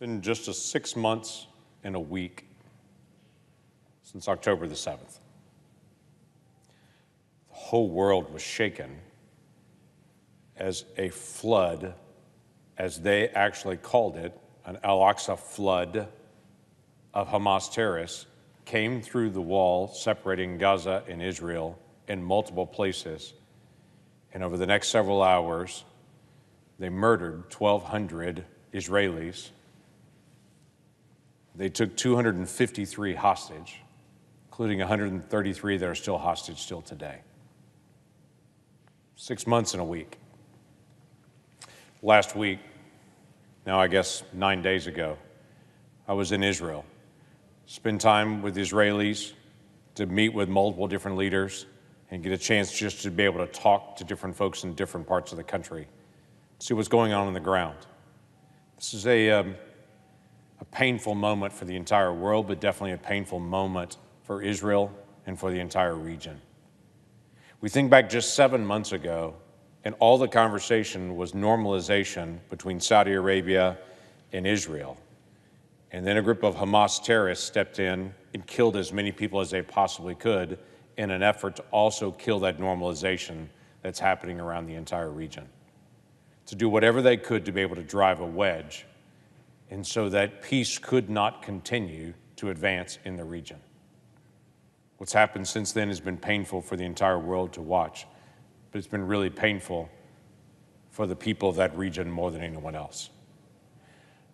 been just 6 months and a week since October the 7th. The whole world was shaken as a flood, as they actually called it, an Al-Aqsa flood of Hamas terrorists came through the wall separating Gaza and Israel in multiple places. And over the next several hours, they murdered 1,200 Israelis. They took 253 hostage, including 133 that are still hostage still today. 6 months and a week. Last week, now I guess 9 days ago, I was in Israel. Spend time with Israelis, to meet with multiple different leaders, and get a chance just to be able to talk to different folks in different parts of the country, see what's going on the ground. This is a painful moment for the entire world, but definitely a painful moment for Israel and for the entire region. We think back just 7 months ago, and all the conversation was normalization between Saudi Arabia and Israel. And then a group of Hamas terrorists stepped in and killed as many people as they possibly could in an effort to also kill that normalization that's happening around the entire region, to do whatever they could to be able to drive a wedge, and so that peace could not continue to advance in the region. What's happened since then has been painful for the entire world to watch, but it's been really painful for the people of that region more than anyone else.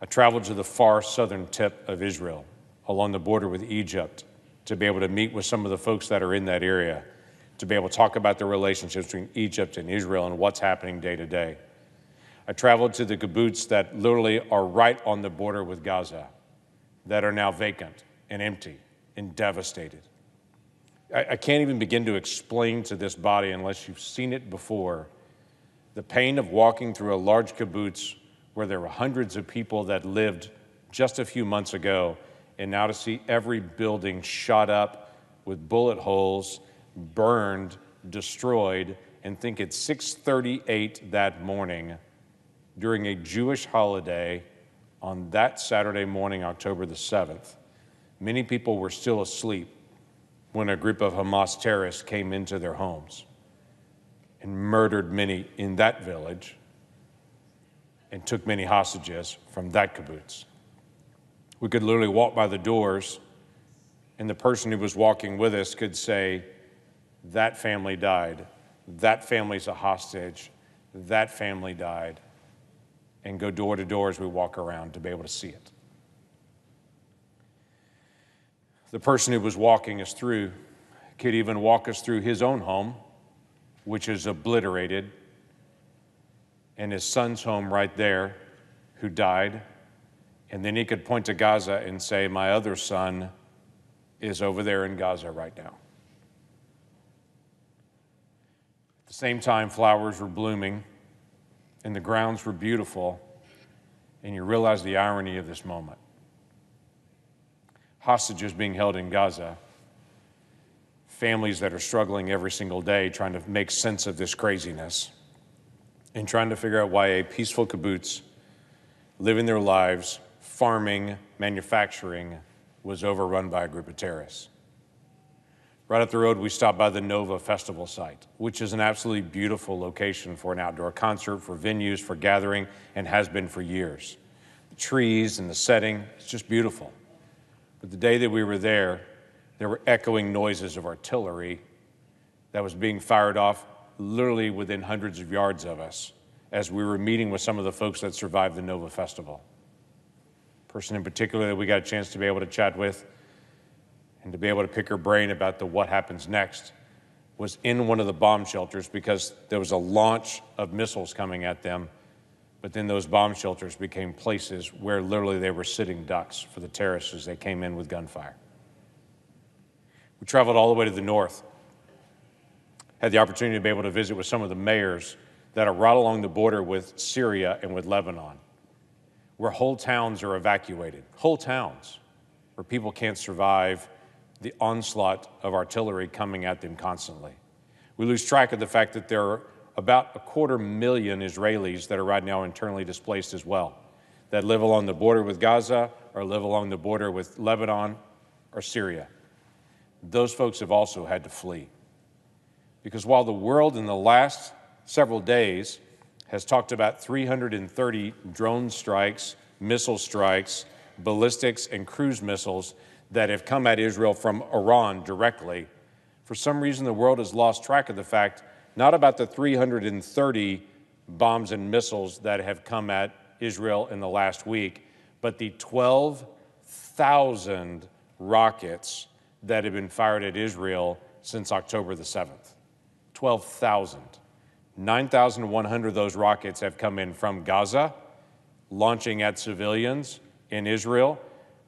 I traveled to the far southern tip of Israel, along the border with Egypt, to be able to meet with some of the folks that are in that area, to be able to talk about the relationships between Egypt and Israel and what's happening day to day. I traveled to the kibbutz that literally are right on the border with Gaza, that are now vacant and empty and devastated. I can't even begin to explain to this body, unless you've seen it before, the pain of walking through a large kibbutz where there were hundreds of people that lived just a few months ago, and now to see every building shot up with bullet holes, burned, destroyed, and think it's 6:38 that morning during a Jewish holiday on that Saturday morning, October the 7th. Many people were still asleep when a group of Hamas terrorists came into their homes and murdered many in that village and took many hostages from that kibbutz. We could literally walk by the doors, and the person who was walking with us could say, "That family died, that family's a hostage, that family died," and go door to door as we walk around to be able to see it. The person who was walking us through could even walk us through his own home, which is obliterated, and his son's home right there, who died. And then he could point to Gaza and say, "My other son is over there in Gaza right now." At the same time, flowers were blooming and the grounds were beautiful, and you realize the irony of this moment. Hostages being held in Gaza, families that are struggling every single day trying to make sense of this craziness, and trying to figure out why a peaceful kibbutz, living their lives, farming, manufacturing, was overrun by a group of terrorists. Right up the road, we stopped by the Nova Festival site, which is an absolutely beautiful location for an outdoor concert, for venues, for gathering, and has been for years. The trees and the setting, it's just beautiful. But the day that we were there were echoing noises of artillery that was being fired off literally within hundreds of yards of us as we were meeting with some of the folks that survived the Nova Festival. A person in particular that we got a chance to be able to chat with and to be able to pick her brain about the what happens next was in one of the bomb shelters, because there was a launch of missiles coming at them, but then those bomb shelters became places where literally they were sitting ducks for the terrorists as they came in with gunfire. We traveled all the way to the north, had the opportunity to be able to visit with some of the mayors that are right along the border with Syria and with Lebanon, where whole towns are evacuated, whole towns, where people can't survive the onslaught of artillery coming at them constantly. We lose track of the fact that there are about 250,000 Israelis that are right now internally displaced as well. that live along the border with Gaza or live along the border with Lebanon or Syria. Those folks have also had to flee. Because while the world in the last several days has talked about 330 drone strikes, missile strikes, ballistics, and cruise missiles that have come at Israel from Iran directly, for some reason the world has lost track of the fact, not about the 330 bombs and missiles that have come at Israel in the last week, but the 12,000 rockets that have been fired at Israel since October the 7th. 12,000. 9,100 of those rockets have come in from Gaza, launching at civilians in Israel.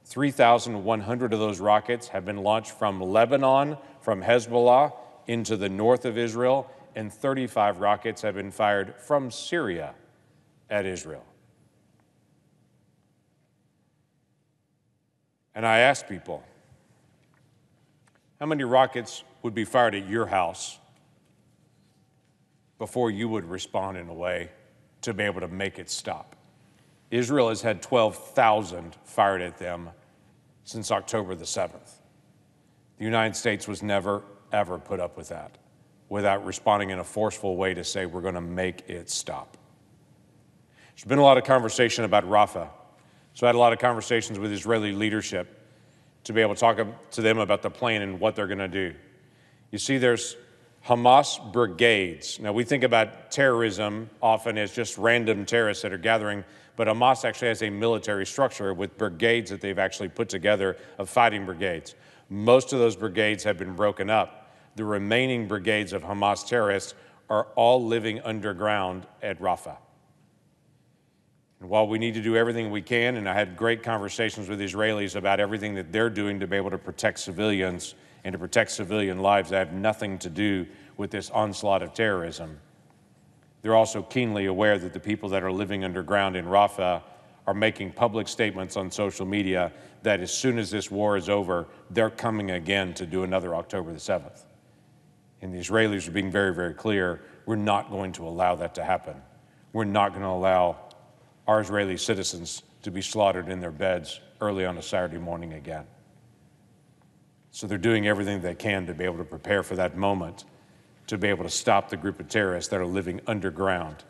3,100 of those rockets have been launched from Lebanon, from Hezbollah, into the north of Israel, and 35 rockets have been fired from Syria at Israel. And I asked people, how many rockets would be fired at your house before you would respond in a way to be able to make it stop? Israel has had 12,000 fired at them since October the 7th. The United States was never, ever put up with that without responding in a forceful way to say we're going to make it stop. There's been a lot of conversation about Rafah. So I had a lot of conversations with Israeli leadership to be able to talk to them about the plan and what they're going to do. You see, there's Hamas brigades. Now, we think about terrorism often as just random terrorists that are gathering, but Hamas actually has a military structure with brigades that they've actually put together of fighting brigades. Most of those brigades have been broken up. The remaining brigades of Hamas terrorists are all living underground at Rafah. And while we need to do everything we can, and I had great conversations with Israelis about everything that they're doing to be able to protect civilians and to protect civilian lives that have nothing to do with this onslaught of terrorism, they're also keenly aware that the people that are living underground in Rafah are making public statements on social media that as soon as this war is over, they're coming again to do another October the 7th. And the Israelis are being very, very clear, we're not going to allow that to happen. We're not going to allow our Israeli citizens to be slaughtered in their beds early on a Saturday morning again. So they're doing everything they can to be able to prepare for that moment, to be able to stop the group of terrorists that are living underground.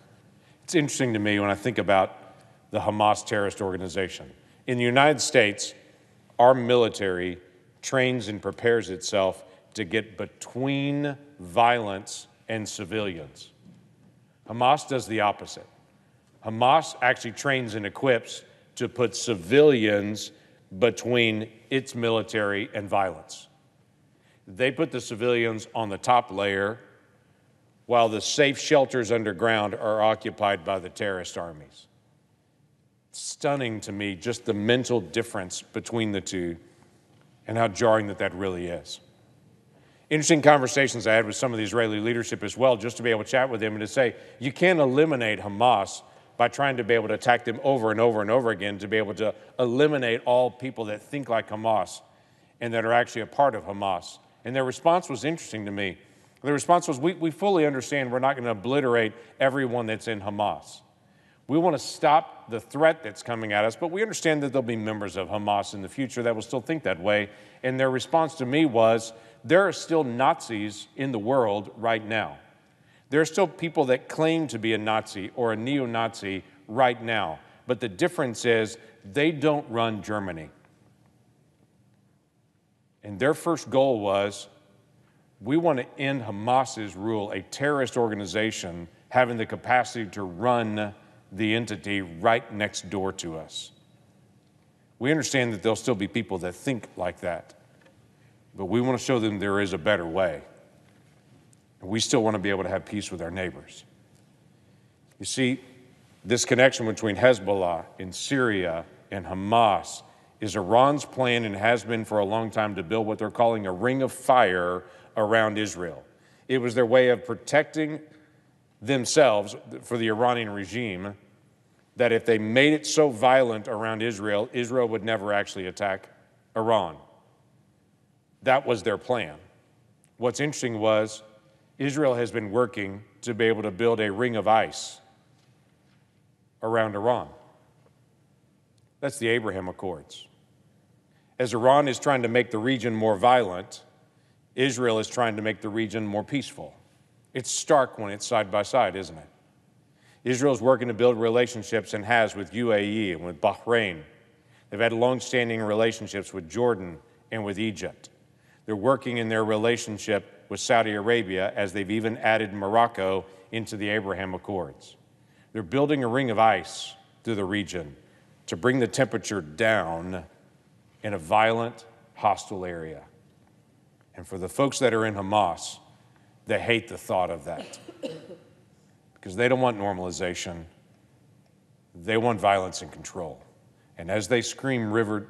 It's interesting to me when I think about the Hamas terrorist organization. In the United States, our military trains and prepares itself to get between violence and civilians. Hamas does the opposite. Hamas actually trains and equips to put civilians between its military and violence. They put the civilians on the top layer while the safe shelters underground are occupied by the terrorist armies. Stunning to me, just the mental difference between the two and how jarring that really is. Interesting conversations I had with some of the Israeli leadership as well, just to be able to chat with them and to say, you can't eliminate Hamas by trying to be able to attack them over and over and over again, to be able to eliminate all people that think like Hamas and that are actually a part of Hamas. And their response was interesting to me. Their response was, we fully understand we're not going to obliterate everyone that's in Hamas. We want to stop the threat that's coming at us, but we understand that there'll be members of Hamas in the future that will still think that way. And their response to me was, there are still Nazis in the world right now. There are still people that claim to be a Nazi or a neo-Nazi right now. But the difference is they don't run Germany. And their first goal was, we want to end Hamas's rule, a terrorist organization having the capacity to run the entity right next door to us. We understand that there'll still be people that think like that, but we want to show them there is a better way. We still want to be able to have peace with our neighbors. You see, this connection between Hezbollah and Syria and Hamas is Iran's plan and has been for a long time to build what they're calling a ring of fire around Israel. It was their way of protecting themselves for the Iranian regime, that if they made it so violent around Israel, Israel would never actually attack Iran. That was their plan. What's interesting was Israel has been working to be able to build a ring of ice around Iran. That's the Abraham Accords. As Iran is trying to make the region more violent, Israel is trying to make the region more peaceful. It's stark when it's side by side, isn't it? Israel's working to build relationships and has with UAE and with Bahrain. They've had long-standing relationships with Jordan and with Egypt. They're working in their relationship with Saudi Arabia as they've even added Morocco into the Abraham Accords. They're building a ring of ice through the region to bring the temperature down in a violent, hostile area. And for the folks that are in Hamas, they hate the thought of that because they don't want normalization. They want violence and control. And as they scream river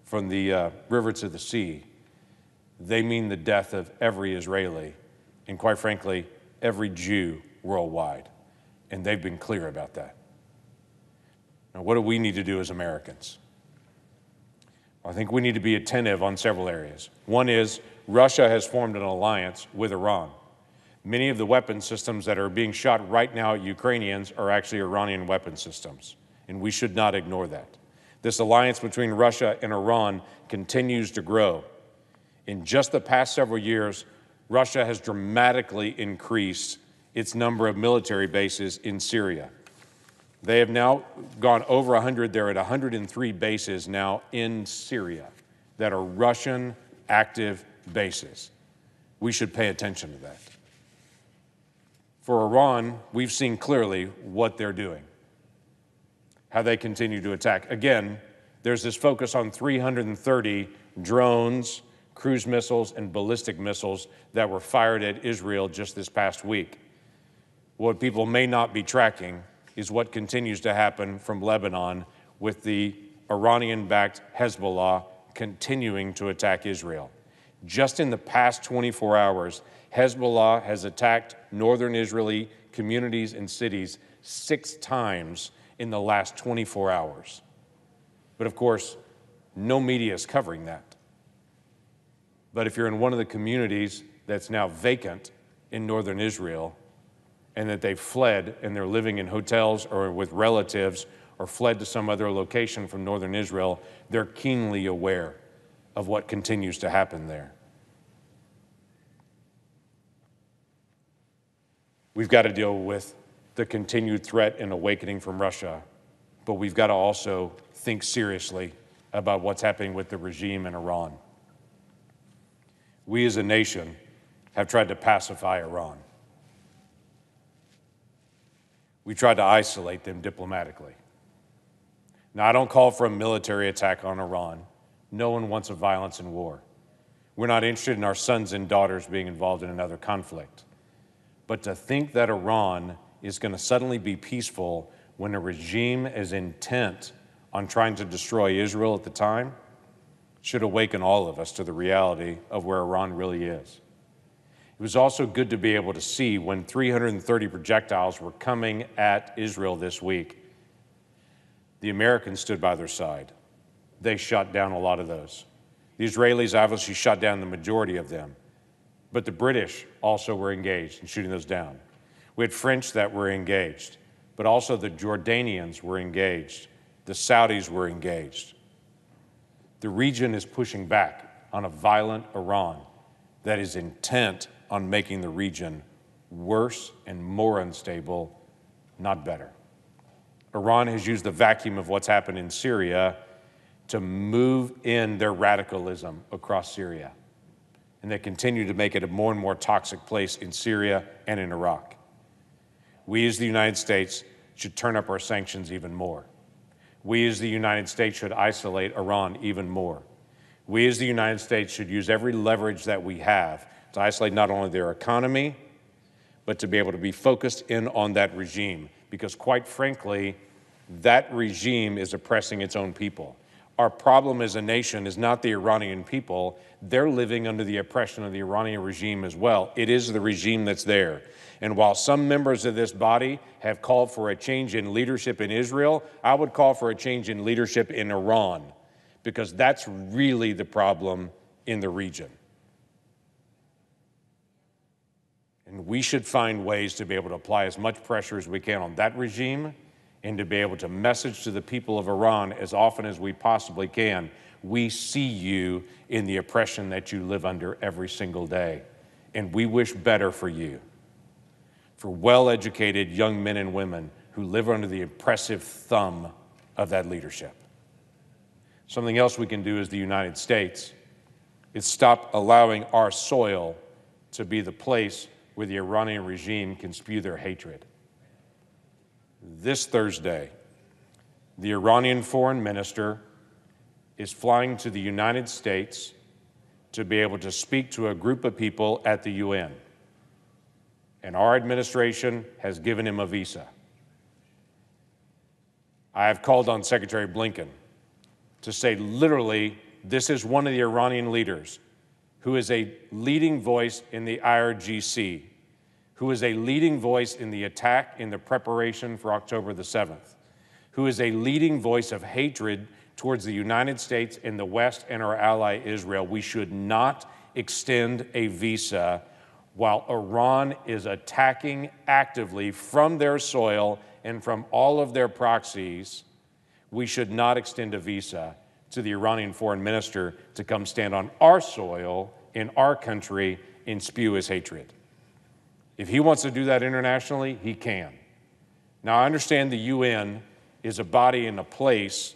from the river to the sea, they mean the death of every Israeli and, quite frankly, every Jew worldwide. And they've been clear about that. Now, what do we need to do as Americans? I think we need to be attentive on several areas. One is Russia has formed an alliance with Iran. Many of the weapon systems that are being shot right now at Ukrainians are actually Iranian weapon systems, and we should not ignore that. This alliance between Russia and Iran continues to grow. In just the past several years, Russia has dramatically increased its number of military bases in Syria. They have now gone over 100. They're at 103 bases now in Syria that are Russian active bases. We should pay attention to that. For Iran, we've seen clearly what they're doing, how they continue to attack. Again, there's this focus on 330 drones, cruise missiles, and ballistic missiles that were fired at Israel just this past week. What people may not be tracking is what continues to happen from Lebanon with the Iranian-backed Hezbollah continuing to attack Israel. Just in the past 24 hours, Hezbollah has attacked northern Israeli communities and cities 6 times in the last 24 hours. But of course, no media is covering that. But if you're in one of the communities that's now vacant in northern Israel, and that they've fled and they're living in hotels or with relatives or fled to some other location from northern Israel, they're keenly aware of what continues to happen there. We've got to deal with the continued threat and awakening from Russia, but we've got to also think seriously about what's happening with the regime in Iran. We as a nation have tried to pacify Iran. We tried to isolate them diplomatically. Now, I don't call for a military attack on Iran. No one wants a violence and war. We're not interested in our sons and daughters being involved in another conflict. But to think that Iran is going to suddenly be peaceful when a regime is intent on trying to destroy Israel at the time should awaken all of us to the reality of where Iran really is. It was also good to be able to see when 330 projectiles were coming at Israel this week, the Americans stood by their side. They shot down a lot of those. The Israelis obviously shot down the majority of them, but the British also were engaged in shooting those down. We had French that were engaged, but also the Jordanians were engaged. The Saudis were engaged. The region is pushing back on a violent Iran that is intent on making the region worse and more unstable, not better. Iran has used the vacuum of what's happened in Syria to move in their radicalism across Syria. And they continue to make it a more and more toxic place in Syria and in Iraq. We as the United States should turn up our sanctions even more. We as the United States should isolate Iran even more. We as the United States should use every leverage that we have to isolate not only their economy, but to be able to be focused in on that regime. Because quite frankly, that regime is oppressing its own people. Our problem as a nation is not the Iranian people. They're living under the oppression of the Iranian regime as well. It is the regime that's there. And while some members of this body have called for a change in leadership in Israel, I would call for a change in leadership in Iran, because that's really the problem in the region. And we should find ways to be able to apply as much pressure as we can on that regime and to be able to message to the people of Iran as often as we possibly can. We see you in the oppression that you live under every single day, and we wish better for you, for well-educated young men and women who live under the oppressive thumb of that leadership. Something else we can do as the United States is stop allowing our soil to be the place where the Iranian regime can spew their hatred. This Thursday, the Iranian foreign minister is flying to the United States to be able to speak to a group of people at the UN. And our administration has given him a visa. I have called on Secretary Blinken to say literally, this is one of the Iranian leaders who is a leading voice in the IRGC, who is a leading voice in the attack in the preparation for October the 7th, who is a leading voice of hatred towards the United States and the West and our ally Israel. We should not extend a visa while Iran is attacking actively from their soil and from all of their proxies. We should not extend a visa to the Iranian foreign minister to come stand on our soil in our country and spew his hatred. If he wants to do that internationally, he can. Now, I understand the UN is a body and a place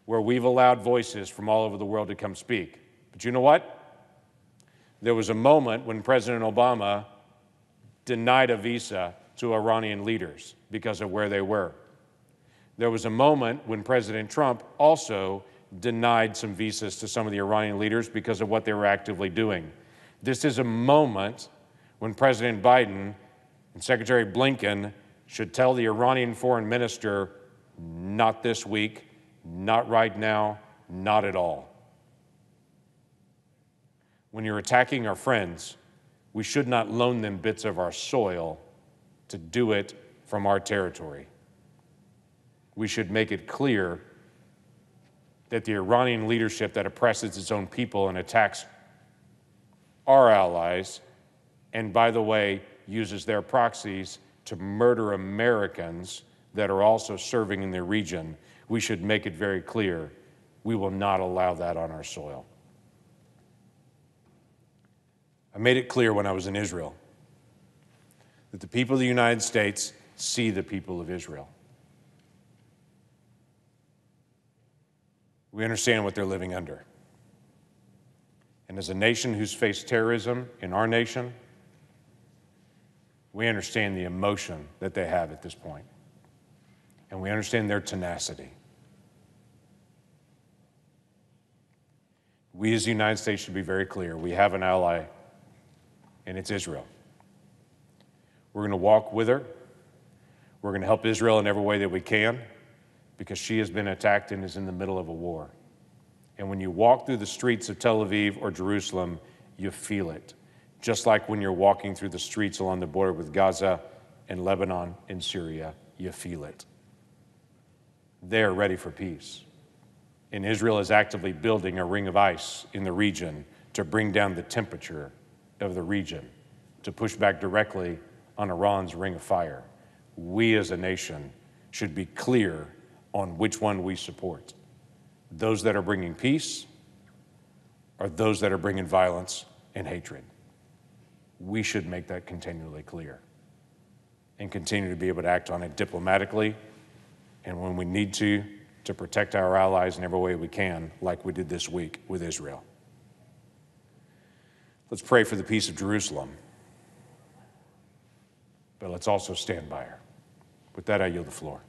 where we've allowed voices from all over the world to come speak. But you know what? There was a moment when President Obama denied a visa to Iranian leaders because of where they were. There was a moment when President Trump also denied some visas to some of the Iranian leaders because of what they were actively doing. This is a moment when President Biden and Secretary Blinken should tell the Iranian foreign minister, not this week, not right now, not at all. When you're attacking our friends, we should not loan them bits of our soil to do it from our territory. We should make it clear that the Iranian leadership that oppresses its own people and attacks our allies, and by the way, uses their proxies to murder Americans that are also serving in the region, we should make it very clear we will not allow that on our soil. I made it clear when I was in Israel that the people of the United States see the people of Israel. We understand what they're living under. And as a nation who's faced terrorism in our nation, we understand the emotion that they have at this point. And we understand their tenacity. We as the United States should be very clear. We have an ally, and it's Israel. We're going to walk with her. We're going to help Israel in every way that we can, because she has been attacked and is in the middle of a war. And when you walk through the streets of Tel Aviv or Jerusalem, you feel it. Just like when you're walking through the streets along the border with Gaza and Lebanon and Syria, you feel it. They're ready for peace. And Israel is actively building a ring of ice in the region to bring down the temperature of the region, to push back directly on Iran's ring of fire. We as a nation should be clear on which one we support. Those that are bringing peace or those that are bringing violence and hatred. We should make that continually clear and continue to be able to act on it diplomatically, and when we need to protect our allies in every way we can, like we did this week with Israel. Let's pray for the peace of Jerusalem, but let's also stand by her. With that, I yield the floor.